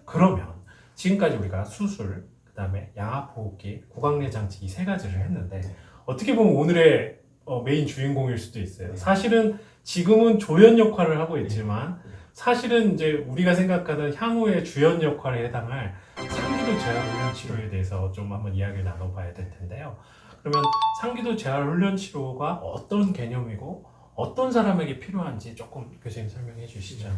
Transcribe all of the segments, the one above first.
그러면 지금까지 우리가 수술, 그 다음에 양압호흡기, 구강내 장치 이 세 가지를 했는데 어떻게 보면 오늘의 메인 주인공일 수도 있어요. 사실은 지금은 조연 역할을 하고 있지만 사실은 이제 우리가 생각하는 향후의 주연 역할에 해당할 상기도 재활 훈련 치료에 대해서 좀 한번 이야기를 나눠봐야 될 텐데요. 그러면 상기도 재활 훈련 치료가 어떤 개념이고 어떤 사람에게 필요한지 조금 교수님 설명해 주시죠.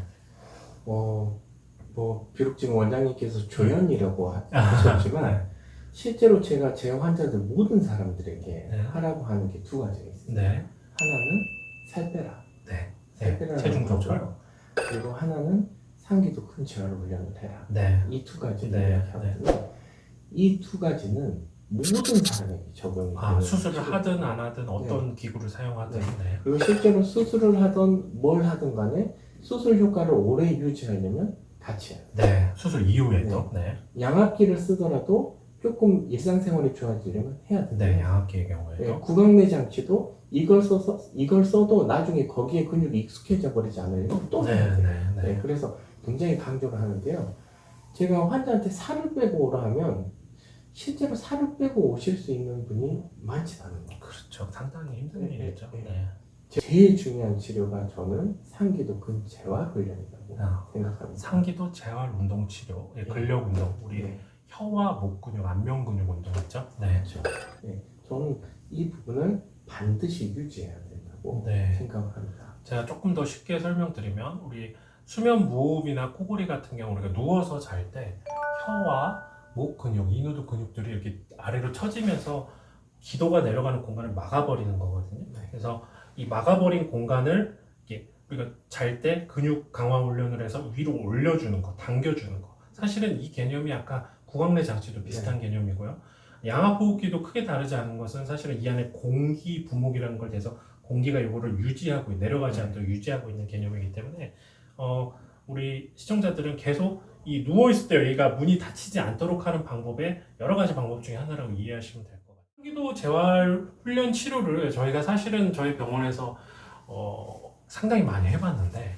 비록 지금 원장님께서 조연이라고 하셨지만 실제로 제가 제 환자들 모든 사람들에게 하라고 하는 게 두 가지가 있습니다. 하나는 살 빼라. 살 빼라는 체중 조절. 그리고 하나는 상기도 큰 재활 훈련을 해라. 이 두 가지를 이야기하거든요. 이 두 가지는 모든 사람에게 적용이 되는 수술을 하든 안 하든 어떤 기구를 사용하든 그리고 실제로 수술을 하든 뭘 하든 간에 수술 효과를 오래 유지하려면 같이 해요. 수술 이후에도 양압기를 쓰더라도 조금 일상생활이 좋아지려면 해야 돼요. 양압기의 경우에도 구강내 장치도 이걸 써도 나중에 거기에 근육이 익숙해져 버리지 않으려면 또 해야 돼요. 그래서 굉장히 강조를 하는데요. 제가 환자한테 살을 빼고 오라 하면 실제로 살을 빼고 오실 수 있는 분이 많지 않은 거예요. 그렇죠. 상당히 힘든 일이죠. 제일 중요한 치료가 저는 상기도 근 재활 훈련이라고 생각합니다. 상기도 재활 운동 치료, 근력 운동, 우리 혀와 목 근육, 안면 근육 운동 있죠? 그렇죠. 저는 이 부분을 반드시 유지해야 된다고 생각을 합니다. 제가 조금 더 쉽게 설명드리면 우리 수면 무호흡이나 코골이 같은 경우 우리가 누워서 잘 때 혀와 목 근육, 이누두 근육들이 이렇게 아래로 처지면서 기도가 내려가는 공간을 막아버리는 거거든요. 그래서 이 막아버린 공간을 우리가 잘 때 근육 강화 훈련을 해서 위로 올려주는 거, 당겨주는 거. 사실은 이 개념이 아까 구강내 장치도 비슷한 개념이고요. 양압호흡기도 크게 다르지 않은 것은 사실은 이 안에 공기 부목이라는 걸 대서 공기가 이거를 유지하고 내려가지 않도록 유지하고 있는 개념이기 때문에 우리 시청자들은 계속 이 누워있을 때 여기가 문이 닫히지 않도록 하는 방법에 여러 가지 방법 중에 하나라고 이해하시면 될 것 같아요. 상기도 재활 훈련 치료를 저희가 사실은 저희 병원에서 상당히 많이 해봤는데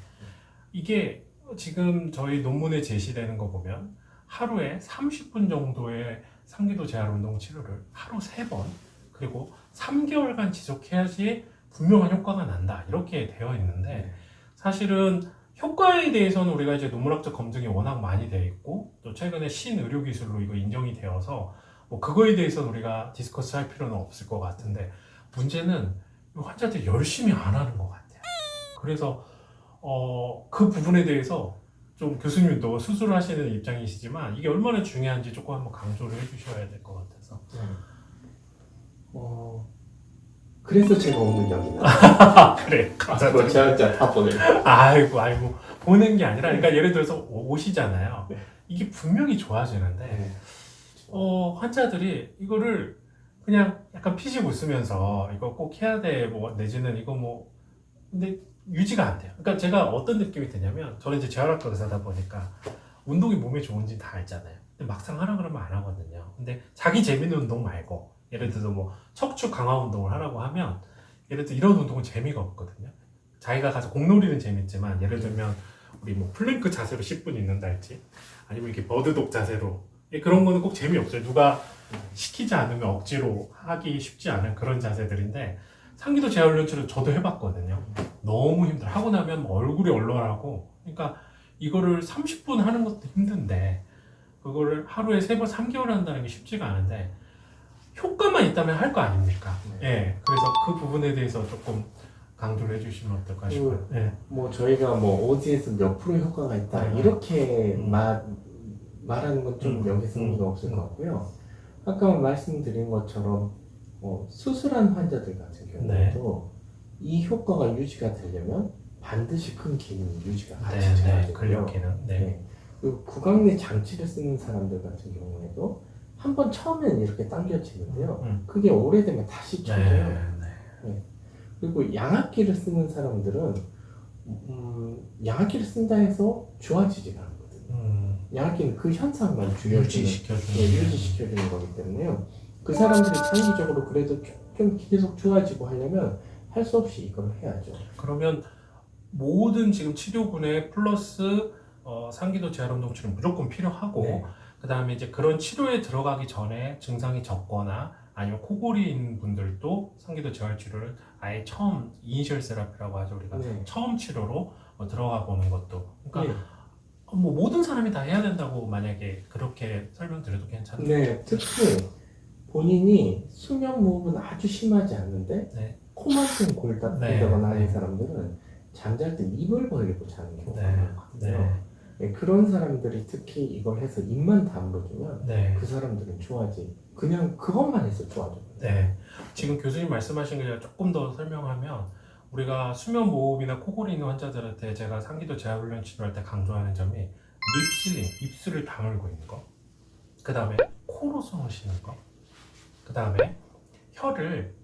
이게 지금 저희 논문에 제시되는 거 보면 하루에 30분 정도의 상기도 재활 운동 치료를 하루 3번 그리고 3개월간 지속해야지 분명한 효과가 난다 이렇게 되어 있는데 사실은 효과에 대해서는 우리가 이제 논문학적 검증이 워낙 많이 되어 있고 또 최근에 신의료기술로 이거 인정이 되어서 그거에 대해서는 우리가 디스커스 할 필요는 없을 것 같은데 문제는 환자들이 열심히 안 하는 것 같아요. 그래서 그 부분에 대해서 좀 교수님도 수술을 하시는 입장이시지만 이게 얼마나 중요한지 조금 한번 강조를 해주셔야 될 것 같아서. 그래서 제가 오늘 여기 나왔어요. 그래. 제가 다 보내요. 아이고 보는 게 아니라 그러니까 예를 들어서 오시잖아요. 이게 분명히 좋아지는데 환자들이 이거를 그냥 약간 피식 웃으면서 이거 꼭 해야 돼 내지는 이거 근데 유지가 안 돼요. 그러니까 제가 어떤 느낌이 드냐면 저는 이제 재활학과 의사다 보니까 운동이 몸에 좋은지 다 알잖아요. 근데 막상 하라 그러면 안 하거든요. 근데 자기 재밌는 운동 말고 예를 들어서 척추 강화 운동을 하라고 하면 예를 들어 이런 운동은 재미가 없거든요. 자기가 가서 공놀이는 재밌지만 예를 들면 우리 플랭크 자세로 10분 있는달지 아니면 이렇게 버드독 자세로 그런 거는 꼭 재미없어요. 누가 시키지 않으면 억지로 하기 쉽지 않은 그런 자세들인데 상기도 재활 훈련치료 저도 해봤거든요. 너무 힘들어. 하고 나면 얼굴이 얼얼하고 그러니까 이거를 30분 하는 것도 힘든데 그거를 하루에 3번 3개월 한다는 게 쉽지가 않은데 효과만 있다면 할 거 아닙니까? 그래서 그 부분에 대해서 조금 강조를 해주시면 어떨까 싶어요. 저희가 어디에서 몇 프로 효과가 있다 이렇게 말하는 건 좀 여기서 의미가 없을 것 같고요. 아까 말씀드린 것처럼 수술한 환자들 같은 경우에도 이 효과가 유지가 되려면 반드시 큰 기능이 유지가 같이 돼야 되고요. 근력 기능. 그리고 구강내 장치를 쓰는 사람들 같은 경우에도 한번 처음엔 이렇게 당겨지는데요. 그게 오래되면 다시 쳐져요. 그리고 양압기를 쓰는 사람들은 양압기를 쓴다 해서 좋아지지가 않거든요. 양압기는 그 현상만 유지시켜주는 거기 때문에요. 그 사람들이 장기적으로 그래도 좀 계속 좋아지고 하려면 할 수 없이 이걸 해야죠. 그러면 모든 지금 치료군에 플러스 상기도 재활운동 치료 무조건 필요하고 네. 그 다음에 이제 그런 치료에 들어가기 전에 증상이 적거나 아니면 코골이인 분들도 상기도 재활 치료를 아예 처음 이니셜 세라피라고 하죠. 우리가 네. 처음 치료로 들어가 보는 것도 그러니까 네. 뭐 모든 사람이 다 해야 된다고 만약에 그렇게 설명드려도 괜찮나요? 네, 특히 본인이 수면 무호흡은 아주 심하지 않는데 네. 코만 좀 골다거나 네. 하는 네. 사람들은 잠잘 때 입을 벌리고 자는 경우가 네. 많거든요. 네. 네, 그런 사람들이 특히 이걸 해서 입만 다물어주면 네. 그 사람들은 좋아지. 그냥 그것만 해서 좋아져요. 네. 지금 교수님 말씀하신 거 제가 조금 더 설명하면 우리가 수면 무호흡이나 코골이 있는 환자들한테 제가 상기도 재활훈련 치료할 때 강조하는 점이 립실링, 입술을 다물고 있는 거, 그 다음에 코로 숨을 쉬는 거, 그 다음에 혀를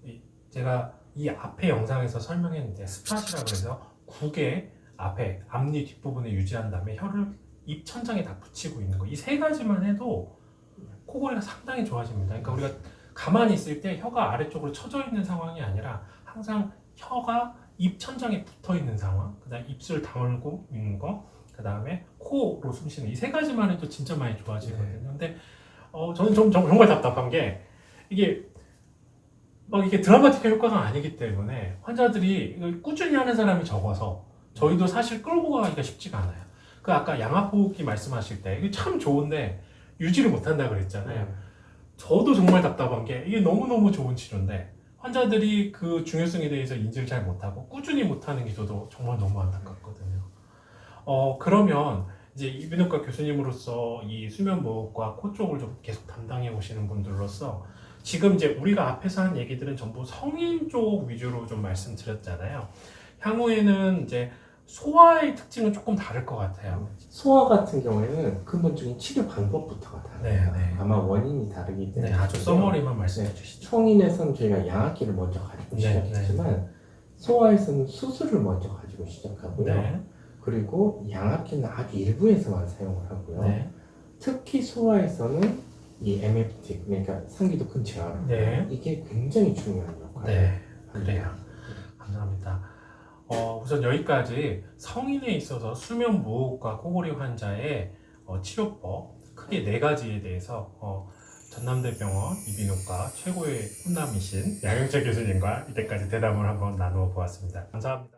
제가 이 앞에 영상에서 설명했는데 스팟이라고 해서 국의 앞에 앞니 뒷부분에 유지한 다음에 혀를 입 천장에 다 붙이고 있는 거, 이 세 가지만 해도 코골이가 상당히 좋아집니다. 그러니까 우리가 가만히 있을 때 혀가 아래쪽으로 처져 있는 상황이 아니라 항상 혀가 입 천장에 붙어 있는 상황, 그다음 입술 다물고 있는 거, 그다음에 코로 숨 쉬는 이 세 가지만 해도 진짜 많이 좋아지거든요. 근데 저는 정말 답답한 게 이게 막 이게 드라마틱한 효과가 아니기 때문에 환자들이 이걸 꾸준히 하는 사람이 적어서 저희도 사실 끌고 가기가 쉽지가 않아요. 그 아까 양압호흡기 말씀하실 때 이게 참 좋은데 유지를 못한다 그랬잖아요. 저도 정말 답답한 게 이게 너무너무 좋은 치료인데 환자들이 그 중요성에 대해서 인지를 잘 못하고 꾸준히 못하는 게 저도 정말 너무 안타깝거든요. 그러면 이제 이비인후과 교수님으로서 이 수면무호흡과 코 쪽을 좀 계속 담당해 오시는 분들로서 지금 이제 우리가 앞에서 한 얘기들은 전부 성인 쪽 위주로 좀 말씀드렸잖아요. 향후에는 이제 소아의 특징은 조금 다를 것 같아요. 소아 같은 경우에는 근본적인 치료 방법부터가 달라요. 네, 네. 아마 원인이 다르기 때문에. 네, 아주 써머리만 말씀해 주시죠. 성인에서는 저희가 양압기를 먼저 가지고 네, 시작했지만 소아에서는 수술을 먼저 가지고 시작하고요. 네, 그리고 양압기는 아주 일부에서만 사용을 하고요. 네, 특히 소아에서는 이 MFT, 그러니까 상기도 근 재활, 네. 이게 굉장히 중요한 역할을 네, 합니다. 그래요. 감사합니다. 우선 여기까지 성인에 있어서 수면 무호흡과 코골이 환자의 치료법 크게 4가지에 대해서 전남대병원 이비인후과 최고의 훈남이신 양영철 교수님과 이때까지 대담을 한번 나누어 보았습니다. 감사합니다.